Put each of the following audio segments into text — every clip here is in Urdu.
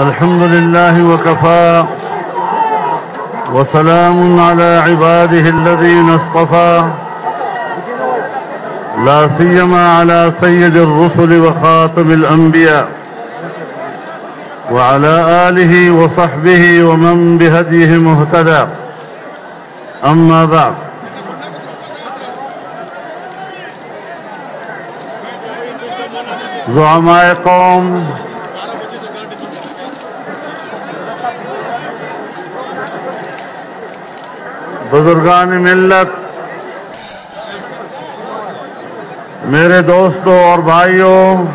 الحمد لله وكفى وسلام على عباده الذين اصطفى لا سيما على سيد الرسل وخاتم الأنبياء وعلى آله وصحبه ومن بهديه مهتدى. أما بعد، زعماء قوم، بزرگان ملت، میرے دوستوں اور بھائیوں،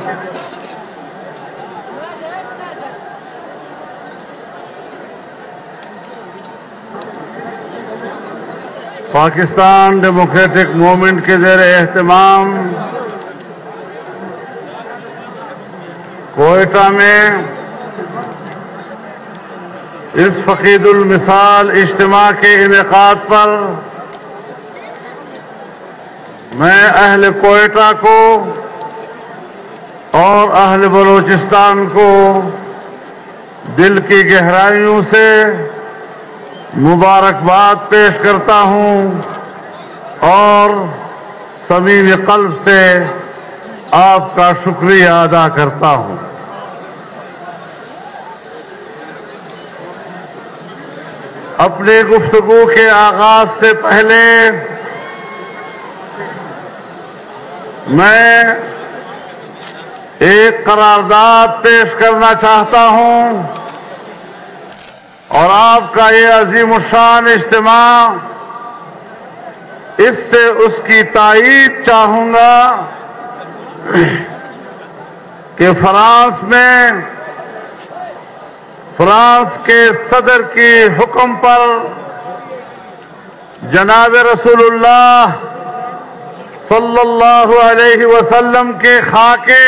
پاکستان ڈیموکریٹک موومنٹ کے زیر اہتمام کوئٹہ میں اس فقید المثال اجتماع کے انعقاد پر میں اہل کوئٹہ کو اور اہل بلوچستان کو دل کی گہرائیوں سے مبارکباد پیش کرتا ہوں اور صمیم قلب سے آپ کا شکریہ ادا کرتا ہوں۔ اپنی گفتگو کے آغاز سے پہلے میں ایک قرارداد پیش کرنا چاہتا ہوں اور آپ کا یہ عظیم الشان اجتماع اس سے اس کی تائید چاہوں گا کہ فرانس کے صدر کی حکم پر جناب رسول اللہ صلی اللہ علیہ وسلم کے خاکے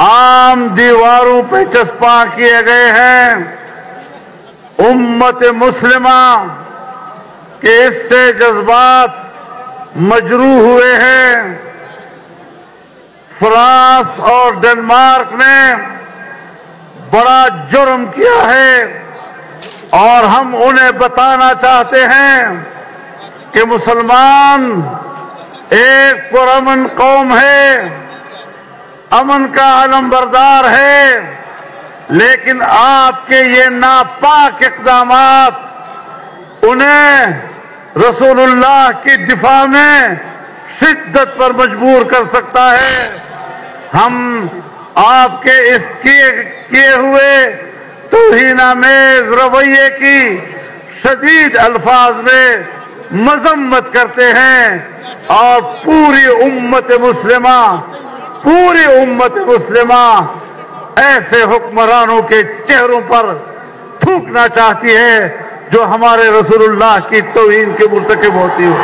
عام دیواروں پہ چسپاں کیے گئے ہیں۔ امت مسلمہ کے اس سے جذبات مجروح ہوئے ہیں۔ فرانس اور ڈنمارک نے بڑا جرم کیا ہے اور ہم انہیں بتانا چاہتے ہیں کہ مسلمان ایک پرامن قوم ہے، امن کا علم بردار ہے، لیکن آپ کے یہ ناپاک اقدامات انہیں رسول اللہ کی دفاع میں شدت پر مجبور کر سکتا ہے۔ ہم آپ کے اس کیے ہوئے توہین-آمیز رویے کی شدید الفاظ میں مذمت کرتے ہیں اور پوری امت مسلمہ ایسے حکمرانوں کے چہروں پر تھوکنا چاہتی ہے جو ہمارے رسول اللہ کی توہین کے مرتکب ہوتی ہو۔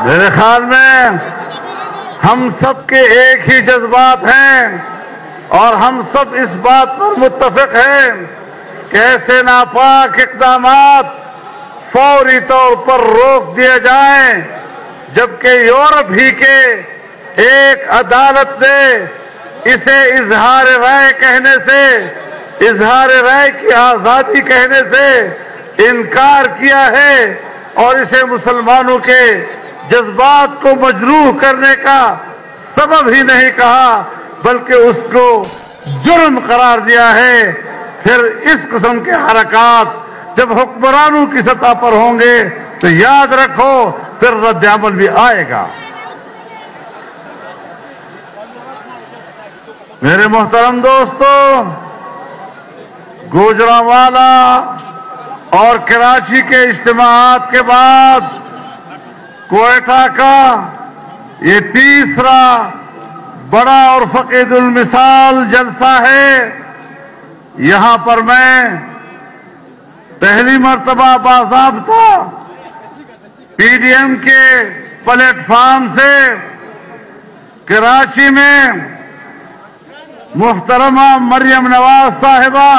میرے خیال میں ہم سب کے ایک ہی جذبات ہیں اور ہم سب اس بات پر متفق ہیں کہ ایسے ناپاک اقدامات فوری طور پر روک دیے جائیں، جبکہ یورپ ہی کے ایک عدالت نے اسے اظہار رائے کہنے سے، اظہار رائے کی آزادی کہنے سے انکار کیا ہے اور اسے مسلمانوں کے جذبات کو مجروح کرنے کا سبب ہی نہیں کہا بلکہ اس کو جرم قرار دیا ہے۔ پھر اس قسم کے حرکات جب حکمرانوں کی سطح پر ہوں گے تو یاد رکھو پھر رد عمل بھی آئے گا۔ میرے محترم دوستو، گوجرانوالا اور کراچی کے اجتماعات کے بعد کوئٹہ کا یہ تیسرا بڑا اور فقید المثال جلسہ ہے۔ یہاں پر میں پہلی مرتبہ باضابطہ پی ڈی ایم کے پلیٹ فارم سے کراچی میں محترمہ مریم نواز صاحبہ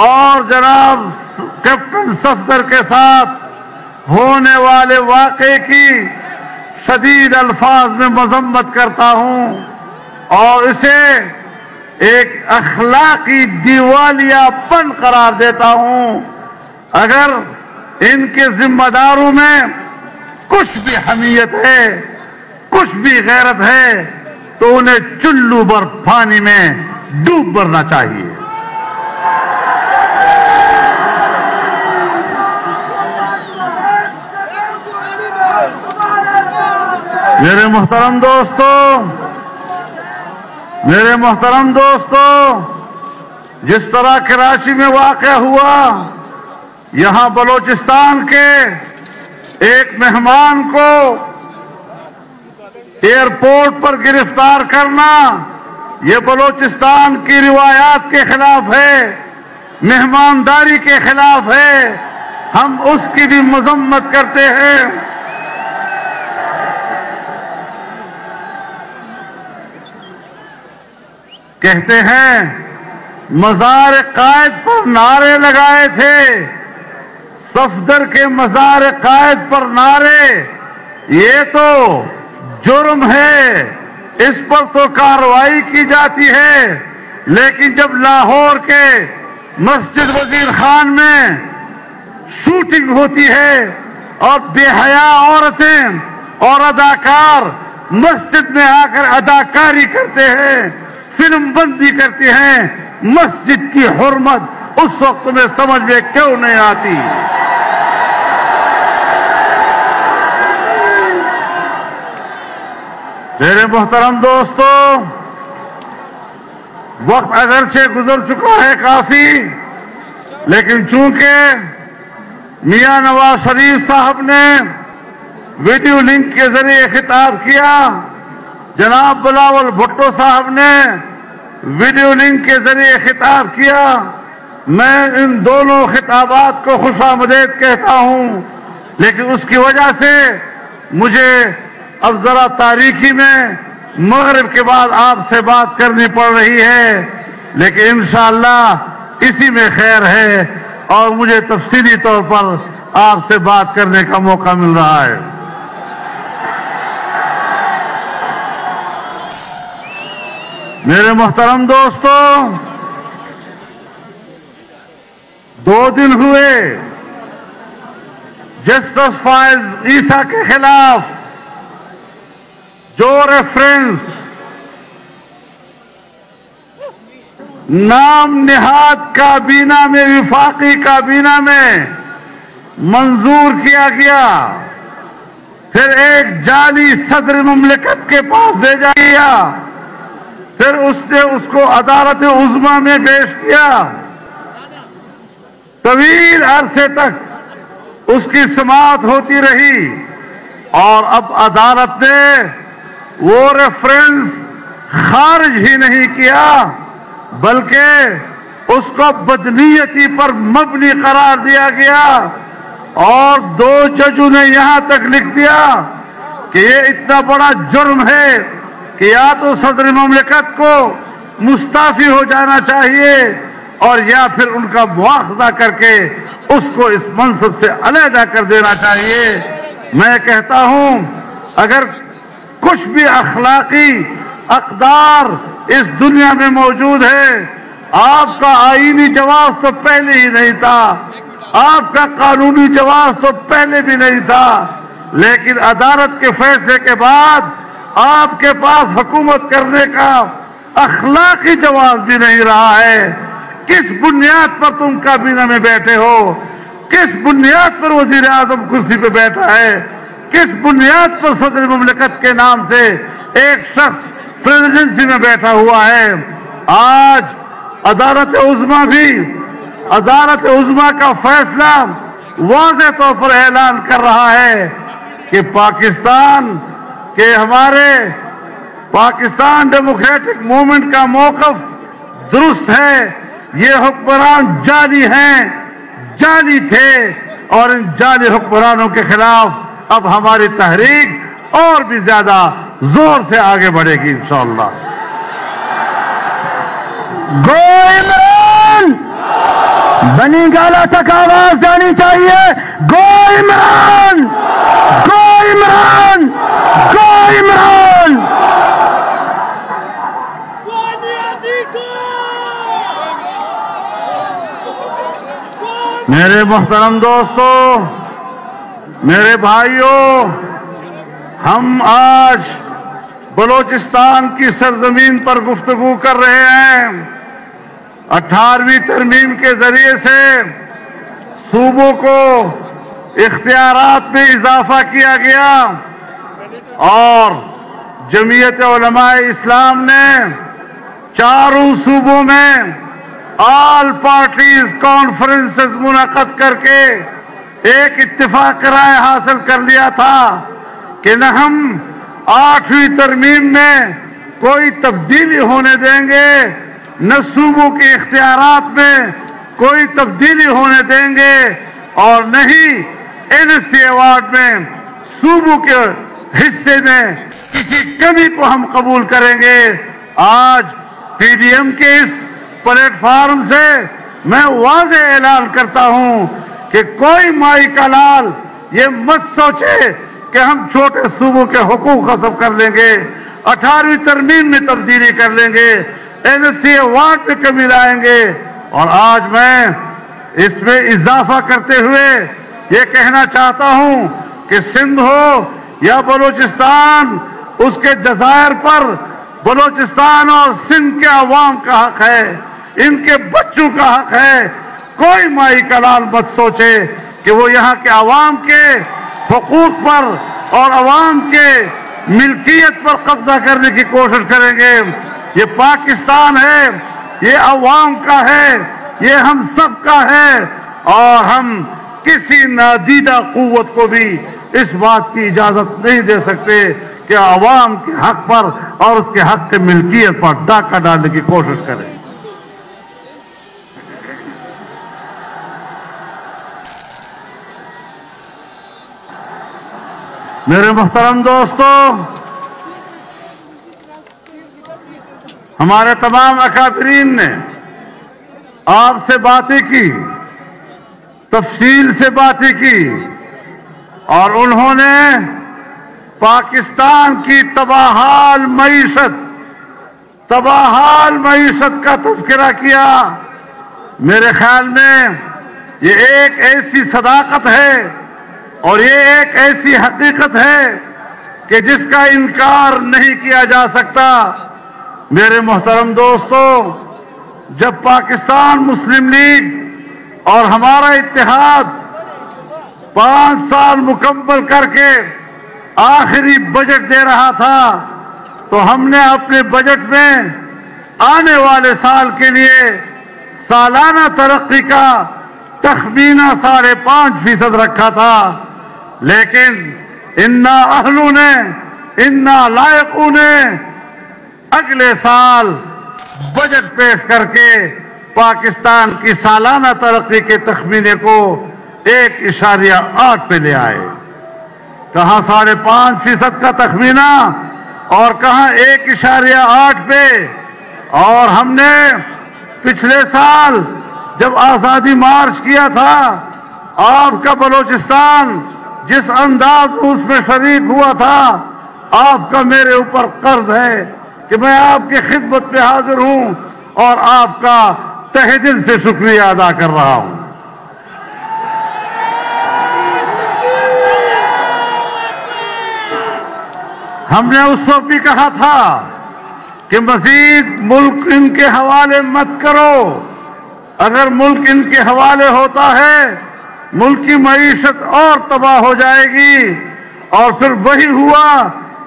اور جناب کیپٹن صفدر کے ساتھ ہونے والے واقعے کی شدید الفاظ میں مذمت کرتا ہوں اور اسے ایک اخلاقی دیوالیہ پن قرار دیتا ہوں۔ اگر ان کے ذمہ داروں میں کچھ بھی حمیت ہے، کچھ بھی غیرت ہے، تو انہیں چلو بھر پانی میں ڈوب مرنا چاہیے۔ میرے محترم دوستو، جس طرح کراچی میں واقع ہوا، یہاں بلوچستان کے ایک مہمان کو ایئرپورٹ پر گرفتار کرنا، یہ بلوچستان کی روایات کے خلاف ہے، مہمانداری کے خلاف ہے۔ ہم اس کی بھی مذمت کرتے ہیں۔ کہتے ہیں مزار قائد پر نعرے لگائے تھے، صفدر کے مزار قائد پر نعرے، یہ تو جرم ہے، اس پر تو کارروائی کی جاتی ہے۔ لیکن جب لاہور کے مسجد وزیر خان میں شوٹنگ ہوتی ہے اور بے حیا عورتیں اور اداکار مسجد میں آ کر اداکاری کرتے ہیں، فلم بندی کرتے ہیں، مسجد کی حرمت اس وقت میں سمجھ میں کیوں نہیں آتی؟ میرے محترم دوستو، وقت اگرچہ گزر چکا ہے کافی، لیکن چونکہ میاں نواز شریف صاحب نے ویڈیو لنک کے ذریعے خطاب کیا، جناب بلاول بھٹو صاحب نے ویڈیو لنک کے ذریعے خطاب کیا، میں ان دونوں خطابات کو خوش آمدید کہتا ہوں، لیکن اس کی وجہ سے مجھے اب ذرا تاریخی میں مغرب کے بعد آپ سے بات کرنی پڑ رہی ہے، لیکن انشاءاللہ اسی میں خیر ہے اور مجھے تفصیلی طور پر آپ سے بات کرنے کا موقع مل رہا ہے۔ میرے محترم دوستو، 2 دن ہوئے جسٹس فائز عیسیٰ کے خلاف جو ریفرنس نام نہاد کابینہ میں، وفاقی کابینہ میں منظور کیا گیا، پھر ایک جعلی صدر مملکت کے پاس بھیجا گیا، پھر اس نے اس کو عدالت عظمیٰ میں پیش کیا، طویل عرصے تک اس کی سماعت ہوتی رہی، اور اب عدالت نے وہ ریفرنس خارج ہی نہیں کیا بلکہ اس کو بدنیتی پر مبنی قرار دیا گیا، اور 2 ججوں نے یہاں تک لکھ دیا کہ یہ اتنا بڑا جرم ہے کہ یا تو صدر مملکت کو مستعفی ہو جانا چاہیے اور یا پھر ان کا مواخذہ کر کے اس کو اس منصب سے علیحدہ کر دینا چاہیے۔ میں کہتا ہوں اگر کچھ بھی اخلاقی اقدار اس دنیا میں موجود ہے، آپ کا آئینی جواز تو پہلے ہی نہیں تھا، آپ کا قانونی جواز تو پہلے بھی نہیں تھا، لیکن عدالت کے فیصلے کے بعد آپ کے پاس حکومت کرنے کا اخلاقی جواز بھی نہیں رہا ہے۔ کس بنیاد پر تم کابینہ میں بیٹھے ہو؟ کس بنیاد پر وزیر اعظم کرسی پہ بیٹھا ہے؟ کس بنیاد پر صدر مملکت کے نام سے ایک شخص پریزیڈنسی میں بیٹھا ہوا ہے؟ آج عدالت عظمیٰ کا فیصلہ واضح طور پر اعلان کر رہا ہے کہ پاکستان کہ ہمارے پاکستان ڈیموکریٹک موومنٹ کا موقف درست ہے، یہ حکمران جعلی ہیں، جعلی تھے، اور ان جعلی حکمرانوں کے خلاف اب ہماری تحریک اور بھی زیادہ زور سے آگے بڑھے گی انشاءاللہ۔ گو عمران بنی گالا تک آواز جانی چاہیے، گو عمران، گو عمران، گو عمران۔ میرے محترم دوستو، میرے بھائیوں، ہم آج بلوچستان کی سرزمین پر گفتگو کر رہے ہیں۔ 18ویں ترمیم کے ذریعے سے صوبوں کو اختیارات میں اضافہ کیا گیا اور جمعیت علماء اسلام نے چاروں صوبوں میں آل پارٹیز کانفرنسز منعقد کر کے ایک اتفاق رائے حاصل کر لیا تھا کہ نہ ہم 8ویں ترمیم میں کوئی تبدیلی ہونے دیں گے، نہ صوبوں کے اختیارات میں کوئی تبدیلی ہونے دیں گے، اور نہ ہی NSC ایوارڈ میں صوبوں کے حصے میں کسی کمی کو ہم قبول کریں گے۔ آج PDM کے اس پلیٹ فارم سے میں واضح اعلان کرتا ہوں کہ کوئی مائی کا لال یہ مت سوچے کہ ہم چھوٹے صوبوں کے حقوق غصب کر لیں گے، 18ویں ترمیم میں تبدیلی کر لیں گے، NSC ایوارڈ میں کمی لائیں گے۔ اور آج میں اس میں اضافہ کرتے ہوئے یہ کہنا چاہتا ہوں کہ سندھ ہو یا بلوچستان، اس کے جزائر پر بلوچستان اور سندھ کے عوام کا حق ہے، ان کے بچوں کا حق ہے۔ کوئی مائی کا لال مت سوچے کہ وہ یہاں کے عوام کے حقوق پر اور عوام کے ملکیت پر قبضہ کرنے کی کوشش کریں گے۔ یہ پاکستان ہے، یہ عوام کا ہے، یہ ہم سب کا ہے، اور ہم کسی نادیدہ قوت کو بھی اس بات کی اجازت نہیں دے سکتے کہ عوام کے حق پر اور اس کے حق کی ملکیت پر ڈاکہ ڈالنے کی کوشش کریں۔ میرے محترم دوستو، ہمارے تمام اکابرین نے آپ سے باتیں کی، تفصیل سے باتیں کی، اور انہوں نے پاکستان کی تباہال معیشت کا تذکرہ کیا۔ میرے خیال میں یہ ایک ایسی صداقت ہے اور یہ ایک ایسی حقیقت ہے کہ جس کا انکار نہیں کیا جا سکتا۔ میرے محترم دوستو، جب پاکستان مسلم لیگ اور ہمارا اتحاد 5 سال مکمل کر کے آخری بجٹ دے رہا تھا تو ہم نے اپنے بجٹ میں آنے والے سال کے لیے سالانہ ترقی کا تخمینہ 5.5% رکھا تھا، لیکن انا اہلوں نے، انا لائقوں نے اگلے سال بجٹ پیش کر کے پاکستان کی سالانہ ترقی کے تخمینے کو 1.8 پہ لے آئے۔ کہاں 5.5% کا تخمینہ اور کہاں 1.8 پہ۔ اور ہم نے پچھلے سال جب آزادی مارچ کیا تھا، آپ کا بلوچستان جس انداز اس میں شریک ہوا تھا، آپ کا میرے اوپر قرض ہے کہ میں آپ کی خدمت پہ حاضر ہوں اور آپ کا تہہ دل سے شکریہ ادا کر رہا ہوں۔ ہم نے اس وقت بھی کہا تھا کہ مزید ملک ان کے حوالے مت کرو، اگر ملک ان کے حوالے ہوتا ہے ملک کی معیشت اور تباہ ہو جائے گی۔ اور پھر وہی ہوا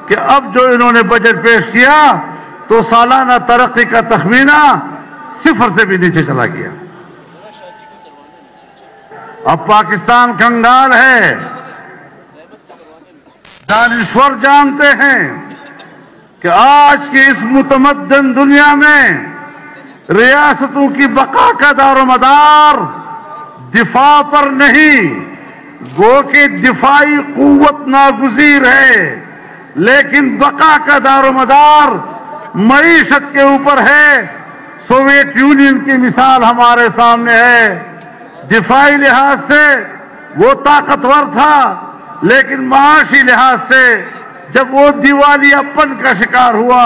کہ اب جو انہوں نے بجٹ پیش کیا تو سالانہ ترقی کا تخمینہ 0 سے بھی نیچے چلا گیا۔ اب پاکستان کنگال ہے۔ دانشور جانتے ہیں کہ آج کی اس متمدن دنیا میں ریاستوں کی بقا کا دار و مدار دفاع پر نہیں، گو کہ دفاعی قوت ناگزیر ہے، لیکن بقا کا دار و مدار معیشت کے اوپر ہے۔ سوویت یونین کی مثال ہمارے سامنے ہے۔ دفاعی لحاظ سے وہ طاقتور تھا، لیکن معاشی لحاظ سے جب وہ دیوالیاپن کا شکار ہوا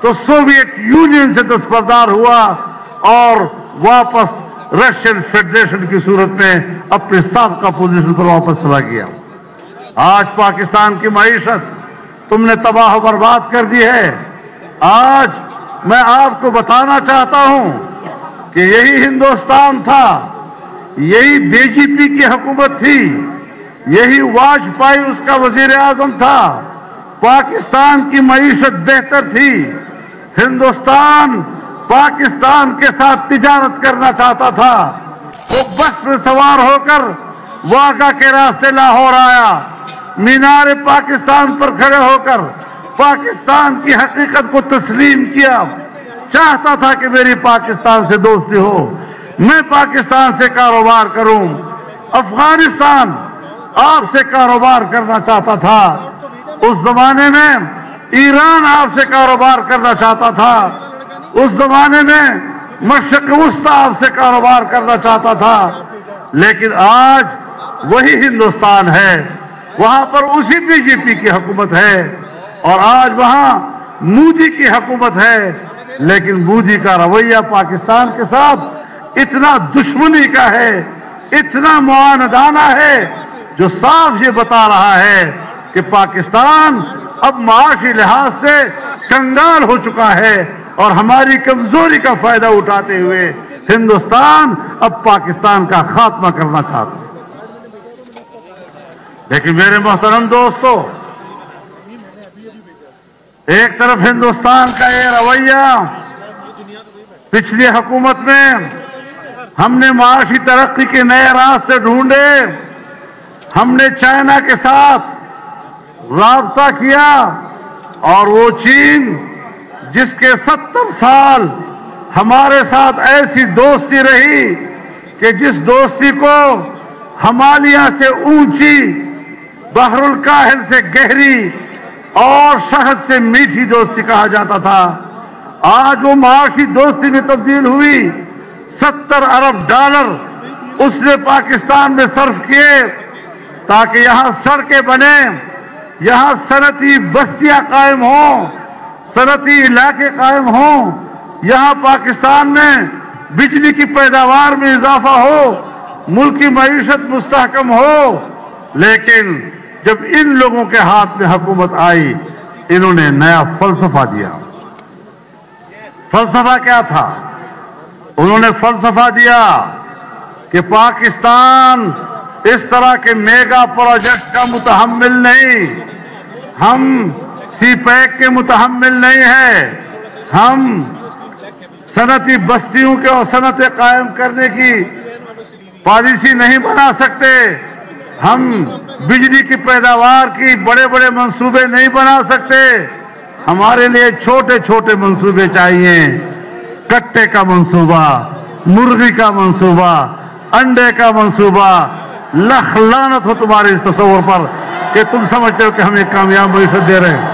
تو سوویت یونین سے دستبردار ہوا اور واپس رشین فیڈریشن کی صورت میں اپنے سابقہ پوزیشن پر واپس چلا گیا۔ آج پاکستان کی معیشت تم نے تباہ و برباد کر دی ہے۔ آج میں آپ کو بتانا چاہتا ہوں کہ یہی ہندوستان تھا، یہی بی جے پی کی حکومت تھی، یہی واجپئی اس کا وزیر اعظم تھا، پاکستان کی معیشت بہتر تھی، ہندوستان پاکستان کے ساتھ تجارت کرنا چاہتا تھا۔ وہ بس میں سوار ہو کر واگا کے راستے لاہور آیا، مینار پاکستان پر کھڑے ہو کر پاکستان کی حقیقت کو تسلیم کیا، چاہتا تھا کہ میری پاکستان سے دوستی ہو، میں پاکستان سے کاروبار کروں۔ افغانستان آپ سے کاروبار کرنا چاہتا تھا، اس زمانے میں ایران آپ سے کاروبار کرنا چاہتا تھا، اس زمانے میں مشرق وسطیٰ آپ سے کاروبار کرنا چاہتا تھا، لیکن آج وہی ہندوستان ہے، وہاں پر اسی بی جے پی کی حکومت ہے، اور آج وہاں مودی کی حکومت ہے، لیکن مودی کا رویہ پاکستان کے ساتھ اتنا دشمنی کا ہے، اتنا معاندانہ ہے، جو صاف یہ بتا رہا ہے کہ پاکستان اب معاشی لحاظ سے کنگال ہو چکا ہے، اور ہماری کمزوری کا فائدہ اٹھاتے ہوئے ہندوستان اب پاکستان کا خاتمہ کرنا چاہتا ہے۔ لیکن میرے محترم دوستو، ایک طرف ہندوستان کا یہ رویہ، پچھلی حکومت میں ہم نے معاشی ترقی کے نئے راستے ڈھونڈے، ہم نے چائنا کے ساتھ رابطہ کیا، اور وہ چین جس کے 70 سال ہمارے ساتھ ایسی دوستی رہی کہ جس دوستی کو ہمالیہ سے اونچی، بحر الکاہل سے گہری اور شہد سے میٹھی دوستی کہا جاتا تھا، آج وہ معاشی دوستی میں تبدیل ہوئی۔ 70 ارب ڈالر اس نے پاکستان میں صرف کیے تاکہ یہاں سڑکیں بنے، یہاں صنعتی بستیاں قائم ہوں، صنعتی علاقے قائم ہوں، یہاں پاکستان میں بجلی کی پیداوار میں اضافہ ہو، ملک کی معیشت مستحکم ہو۔ لیکن جب ان لوگوں کے ہاتھ میں حکومت آئی، انہوں نے نیا فلسفہ دیا۔ فلسفہ کیا تھا؟ انہوں نے فلسفہ دیا کہ پاکستان اس طرح کے میگا پروجیکٹ کا متحمل نہیں، ہم سی پیک کے متحمل نہیں ہے، ہم صنعتی بستیوں کے اور صنعتیں قائم کرنے کی پالیسی نہیں بنا سکتے، ہم بجلی کی پیداوار کی بڑے بڑے منصوبے نہیں بنا سکتے، ہمارے لیے چھوٹے چھوٹے منصوبے چاہیے، کٹے کا منصوبہ، مرغی کا منصوبہ، انڈے کا منصوبہ۔ لخ لعنت ہو تمہارے اس تصور پر کہ تم سمجھتے ہو کہ ہم ایک کامیاب معیشت دے رہے ہیں۔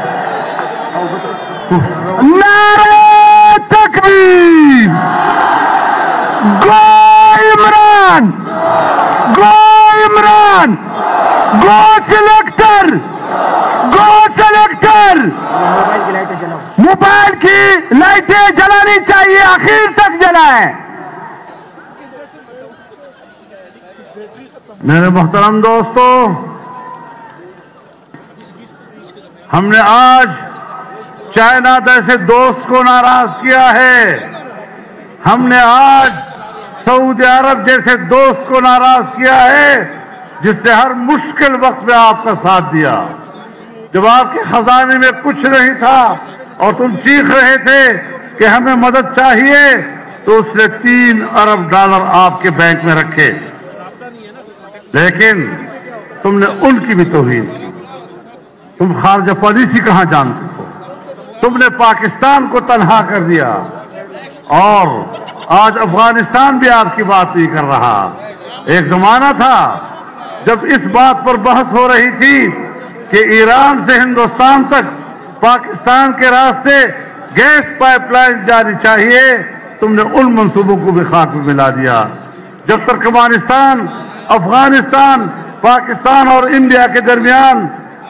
نعرہ تکبیر! گو عمران! گو عمران! گو سلیکٹر! گو سلیکٹر! موبائل کی لائٹیں جلانی چاہیے، آخر تک جلائیں۔ میرے محترم دوستو، ہم نے آج چائنا جیسے دوست کو ناراض کیا ہے، ہم نے آج سعودی عرب جیسے دوست کو ناراض کیا ہے، جس نے ہر مشکل وقت میں آپ کا ساتھ دیا۔ جب آپ کے خزانے میں کچھ نہیں تھا اور تم چیخ رہے تھے کہ ہمیں مدد چاہیے، تو اس نے 3 ارب ڈالر آپ کے بینک میں رکھے، لیکن تم نے ان کی بھی توہین کی۔ تم خارجہ پالیسی کہاں جانتے ہو؟ تم نے پاکستان کو تنہا کر دیا، اور آج افغانستان بھی آپ کی بات نہیں کر رہا۔ ایک زمانہ تھا جب اس بات پر بحث ہو رہی تھی کہ ایران سے ہندوستان تک پاکستان کے راستے گیس پائپ لائن جانی چاہیے، تم نے ان منصوبوں کو بھی خاک میں ملا دیا۔ جب ترکمانستان، افغانستان، پاکستان اور انڈیا کے درمیان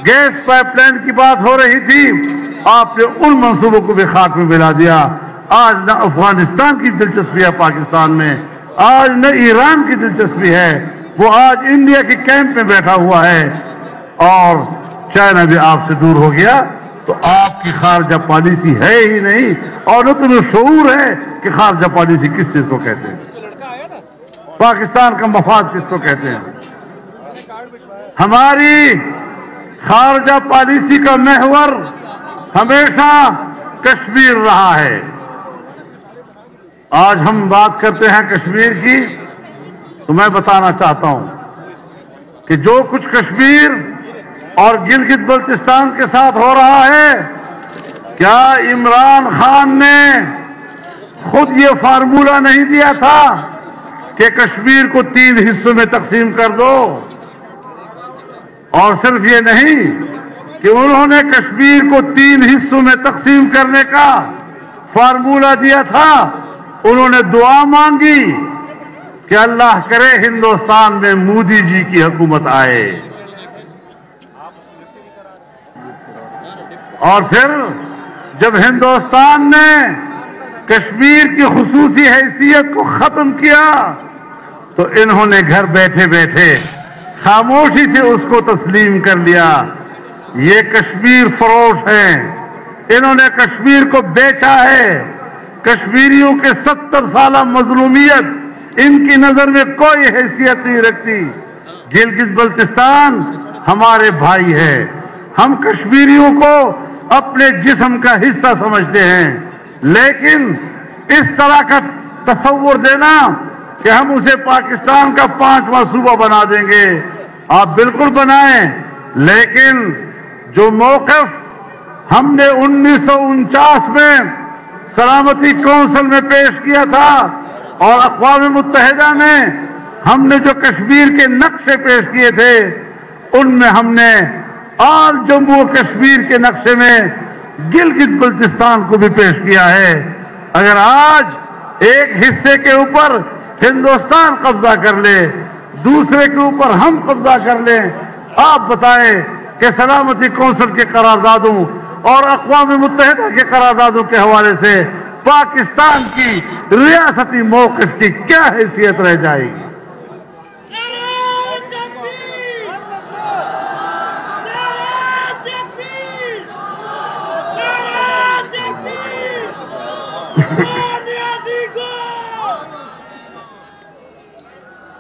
گیس پائپ لائن کی بات ہو رہی تھی، آپ نے ان منصوبوں کو بھی خاک میں ملا دیا۔ آج نہ افغانستان کی دلچسپی ہے پاکستان میں، آج نہ ایران کی دلچسپی ہے، وہ آج انڈیا کے کیمپ میں بیٹھا ہوا ہے، اور چائنا بھی آپ سے دور ہو گیا۔ تو آپ کی خارجہ پالیسی ہے ہی نہیں، اور نہ تمہیں شعور ہے کہ خارجہ پالیسی کس چیز کو کہتے ہیں، پاکستان کا مفاد کس کو کہتے ہیں۔ ہماری خارجہ پالیسی کا محور ہمیشہ کشمیر رہا ہے۔ آج ہم بات کرتے ہیں کشمیر کی، تو میں بتانا چاہتا ہوں کہ جو کچھ کشمیر اور گلگت بلتستان کے ساتھ ہو رہا ہے، کیا عمران خان نے خود یہ فارمولہ نہیں دیا تھا کہ کشمیر کو 3 حصوں میں تقسیم کر دو؟ اور صرف یہ نہیں کہ انہوں نے کشمیر کو 3 حصوں میں تقسیم کرنے کا فارمولہ دیا تھا، انہوں نے دعا مانگی کہ اللہ کرے ہندوستان میں مودی جی کی حکومت آئے، اور پھر جب ہندوستان نے کشمیر کی خصوصی حیثیت کو ختم کیا تو انہوں نے گھر بیٹھے بیٹھے خاموشی سے اس کو تسلیم کر لیا۔ یہ کشمیر فروش ہیں، انہوں نے کشمیر کو بیچا ہے۔ کشمیریوں کے 70 سالہ مظلومیت ان کی نظر میں کوئی حیثیت نہیں رکھتی۔ گلگت بلتستان ہمارے بھائی ہے، ہم کشمیریوں کو اپنے جسم کا حصہ سمجھتے ہیں، لیکن اس طرح کا تصور دینا کہ ہم اسے پاکستان کا 5واں صوبہ بنا دیں گے، آپ بالکل بنائیں، لیکن جو موقف ہم نے 1949 میں سلامتی کونسل میں پیش کیا تھا اور اقوام متحدہ میں ہم نے جو کشمیر کے نقشے پیش کیے تھے، ان میں ہم نے آل جموں کشمیر کے نقشے میں گلگت بلتستان کو بھی پیش کیا ہے۔ اگر آج ایک حصے کے اوپر ہندوستان قبضہ کر لے، دوسرے کے اوپر ہم قبضہ کر لیں، آپ بتائیں کہ سلامتی کونسل کے قراردادوں اور اقوام متحدہ کے قراردادوں کے حوالے سے پاکستان کی ریاستی موقف کی کیا حیثیت رہ جائے گی؟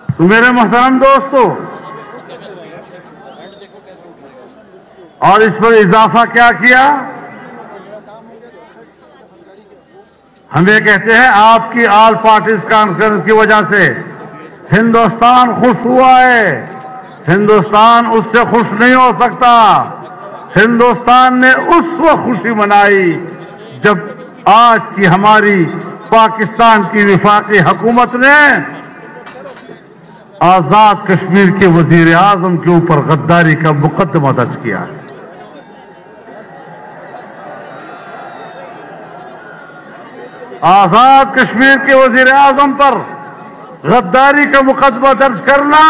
تو میرے محترم دوستو، اور اس پر اضافہ کیا کیا؟ ہم یہ کہتے ہیں آپ کی آل پارٹیز کانفرنس کی وجہ سے ہندوستان خوش ہوا ہے۔ ہندوستان اس سے خوش نہیں ہو سکتا۔ ہندوستان نے اس وقت خوشی منائی جب آج کی ہماری پاکستان کی وفاقی حکومت نے آزاد کشمیر کے وزیر اعظم کے اوپر غداری کا مقدمہ درج کیا ہے۔ آزاد کشمیر کے وزیر اعظم پر غداری کا مقدمہ درج کرنا،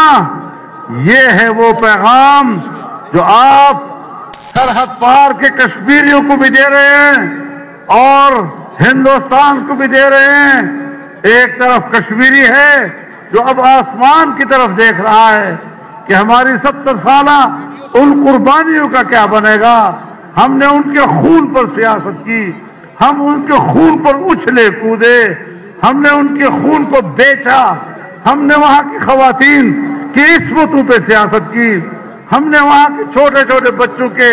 یہ ہے وہ پیغام جو آپ سرحد پار کے کشمیریوں کو بھی دے رہے ہیں اور ہندوستان کو بھی دے رہے ہیں۔ ایک طرف کشمیری ہے جو اب آسمان کی طرف دیکھ رہا ہے کہ ہماری 70 سالہ ان قربانیوں کا کیا بنے گا۔ ہم نے ان کے خون پر سیاست کی، ہم ان کے خون پر اچھلے کودے، ہم نے ان کے خون کو بیچا، ہم نے وہاں کی خواتین کی عصمتوں پہ سیاست کی، ہم نے وہاں کے چھوٹے چھوٹے بچوں کے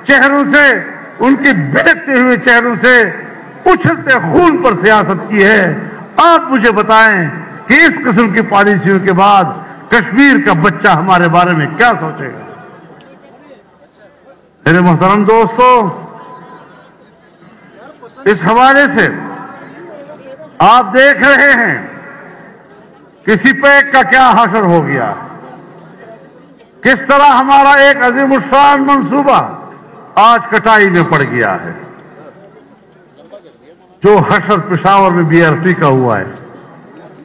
چہروں سے، ان کے بہتے ہوئے چہروں سے اچھلتے خون پر سیاست کی ہے۔ آپ مجھے بتائیں کہ اس قسم کی پالیسیوں کے بعد کشمیر کا بچہ ہمارے بارے میں کیا سوچے گا؟ میرے محترم دوستو، اس حوالے سے آپ دیکھ رہے ہیں کسی پیک کا کیا حشر ہو گیا، کس طرح ہمارا ایک عظیم الشان منصوبہ آج کٹائی میں پڑ گیا ہے۔ جو حشر پشاور میں BRT کا ہوا ہے،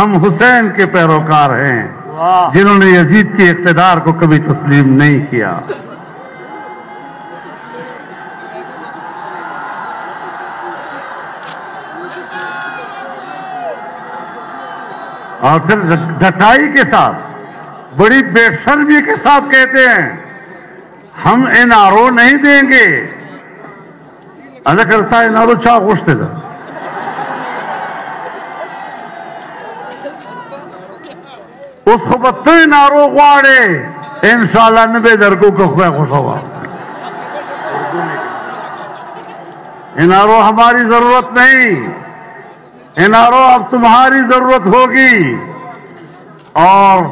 ہم حسین کے پیروکار ہیں جنہوں نے یزید کے اقتدار کو کبھی تسلیم نہیں کیا. اور پھر ڈٹائی کے ساتھ بڑی بے شرمی کے ساتھ کہتے ہیں ہم NRO نہیں دیں گے. کرتا NRO چاہ گوشتے تھا اس کو بتو NRO گواڑے انشاءاللہ نبے درکو کو خوش ہوا. NRO ہماری ضرورت نہیں. NRO اب تمہاری ضرورت ہوگی. اور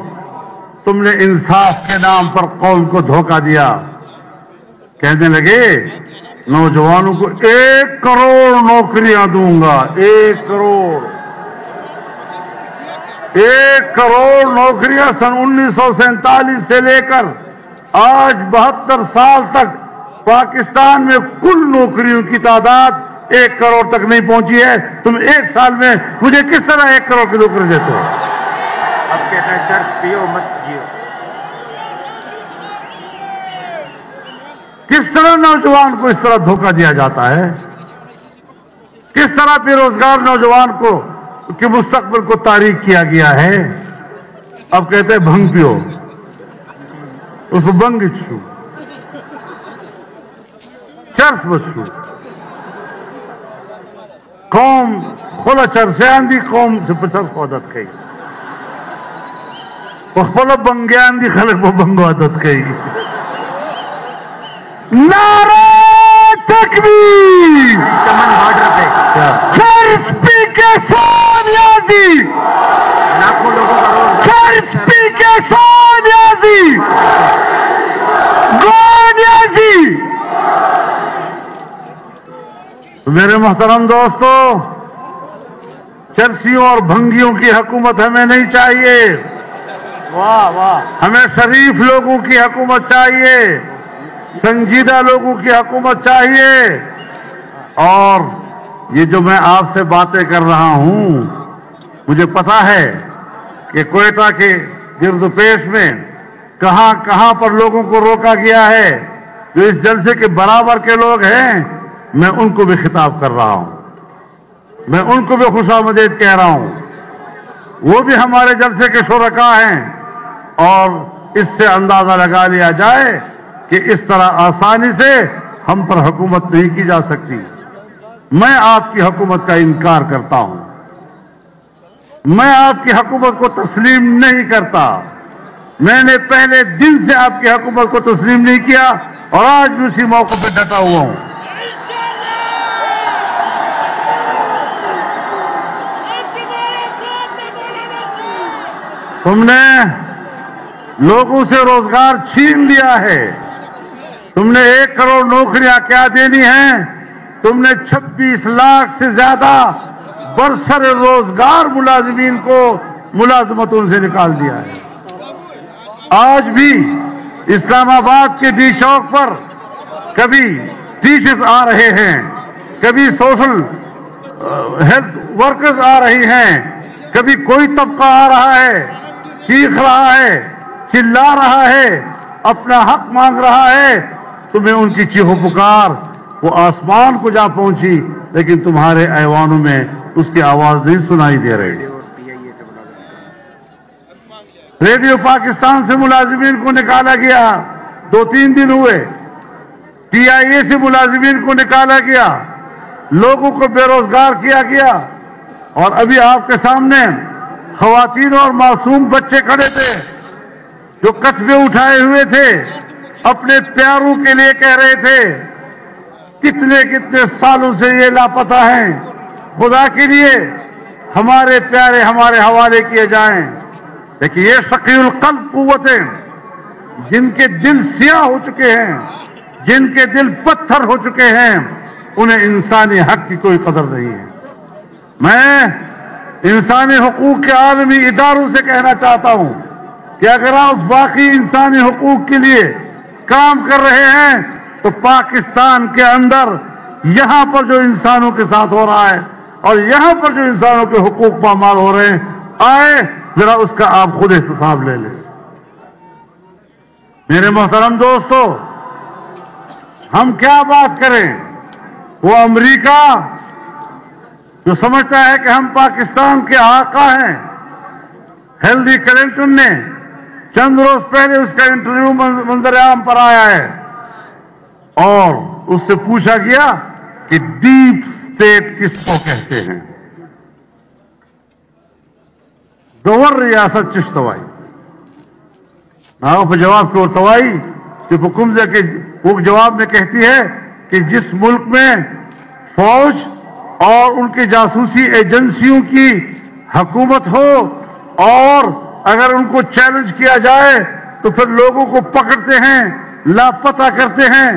تم نے انصاف کے نام پر قوم کو دھوکہ دیا. کہنے لگے نوجوانوں کو 1 کروڑ نوکریاں دوں گا. 1 کروڑ 1 کروڑ نوکریاں سن 1947 سے لے کر آج 72 سال تک پاکستان میں کل نوکریوں کی تعداد 1 کروڑ تک نہیں پہنچی ہے. تم 1 سال میں مجھے کس طرح 1 کروڑ کی نوکری دیتے ہو؟ اب کہتے ہیں چرس پیو مت جیو. کس طرح نوجوان کو اس طرح دھوکہ دیا جاتا ہے؟ کس طرح بے روزگار نوجوان کو کے مستقبل کو تاریک کیا گیا ہے؟ اب کہتے ہیں بھنگ پیو اس کو بنگ چھو چرس بچو. قوم خلا چرسے آندھی قوم سے پچرس کو عادت کئی خلا بنگے آندھی خلق کو بنگو عادت کئی. نعرہ تکبیر چمن بارڈر پہ چرس پی کے سونیازی لاکھوں لوگوں کا روزگار چرس پی کے سونیازی گونیازی. میرے محترم دوستو چرسیوں اور بھنگیوں کی حکومت ہمیں نہیں چاہیے. واہ واہ. ہمیں شریف لوگوں کی حکومت چاہیے. سنجیدہ لوگوں کی حکومت چاہیے. اور یہ جو میں آپ سے باتیں کر رہا ہوں مجھے پتا ہے کہ کوئٹہ کے گرد و پیش میں کہاں کہاں پر لوگوں کو روکا گیا ہے جو اس جلسے کے برابر کے لوگ ہیں. میں ان کو بھی خطاب کر رہا ہوں. میں ان کو بھی خوش آمدید کہہ رہا ہوں. وہ بھی ہمارے جلسے کے شرکاء ہیں. اور اس سے اندازہ لگا لیا جائے کہ اس طرح آسانی سے ہم پر حکومت نہیں کی جا سکتی. میں آپ کی حکومت کا انکار کرتا ہوں. میں آپ کی حکومت کو تسلیم نہیں کرتا. میں نے پہلے دن سے آپ کی حکومت کو تسلیم نہیں کیا اور آج بھی اسی موقع پہ ڈٹا ہوا ہوں. تم نے لوگوں سے روزگار چھین لیا ہے. تم نے 1 کروڑ نوکریاں کیا دینی ہیں؟ تم نے 26 لاکھ سے زیادہ برسر روزگار ملازمین کو ملازمتوں سے نکال دیا ہے. آج بھی اسلام آباد کے ڈی چوک پر کبھی ٹیچرز آ رہے ہیں, کبھی سوشل ہیلتھ ورکرز آ رہی ہیں, کبھی کوئی طبقہ آ رہا ہے, چیخ رہا ہے, چلا رہا ہے, اپنا حق مانگ رہا ہے. تمہیں ان کی چیخو پکار وہ آسمان کو جا پہنچی, لیکن تمہارے ایوانوں میں اس کی آواز نہیں سنائی دے رہی. ریڈیو پاکستان سے ملازمین کو نکالا گیا, 2-3 دن ہوئے. PIA سے ملازمین کو نکالا گیا, لوگوں کو بے روزگار کیا گیا. اور ابھی آپ کے سامنے خواتین اور معصوم بچے کھڑے تھے جو کتبے اٹھائے ہوئے تھے, اپنے پیاروں کے لیے کہہ رہے تھے کتنے کتنے سالوں سے یہ لاپتہ ہیں, خدا کے لیے ہمارے پیارے ہمارے حوالے کیے جائیں. لیکن یہ شقی القلب قوتیں جن کے دل سیاہ ہو چکے ہیں, جن کے دل پتھر ہو چکے ہیں, انہیں انسانی حق کی کوئی قدر نہیں ہے. میں انسانی حقوق کے عالمی اداروں سے کہنا چاہتا ہوں کہ اگر آپ واقعی انسانی حقوق کے لیے کام کر رہے ہیں تو پاکستان کے اندر یہاں پر جو انسانوں کے ساتھ ہو رہا ہے اور یہاں پر جو انسانوں کے حقوق پامال ہو رہے ہیں آئے ذرا اس کا آپ خود حساب لے لیں۔ میرے محترم دوستو، ہم کیا بات کریں؟ وہ امریکہ جو سمجھتا ہے کہ ہم پاکستان کے آقا ہیں، ہیلری کلنٹن نے چند روز پہلے اس کا انٹرویو منظر عام پر آیا ہے اور اس سے پوچھا گیا کہ ڈیپ اسٹیٹ کس کو کہتے ہیں؟ گور ریاست چشتوائی پہ جواب کی اور توائی جو حکم دے کے وہ جواب میں کہتی ہے کہ جس ملک میں فوج اور ان کی جاسوسی ایجنسیوں کی حکومت ہو اور اگر ان کو چیلنج کیا جائے تو پھر لوگوں کو پکڑتے ہیں، لاپتہ کرتے ہیں،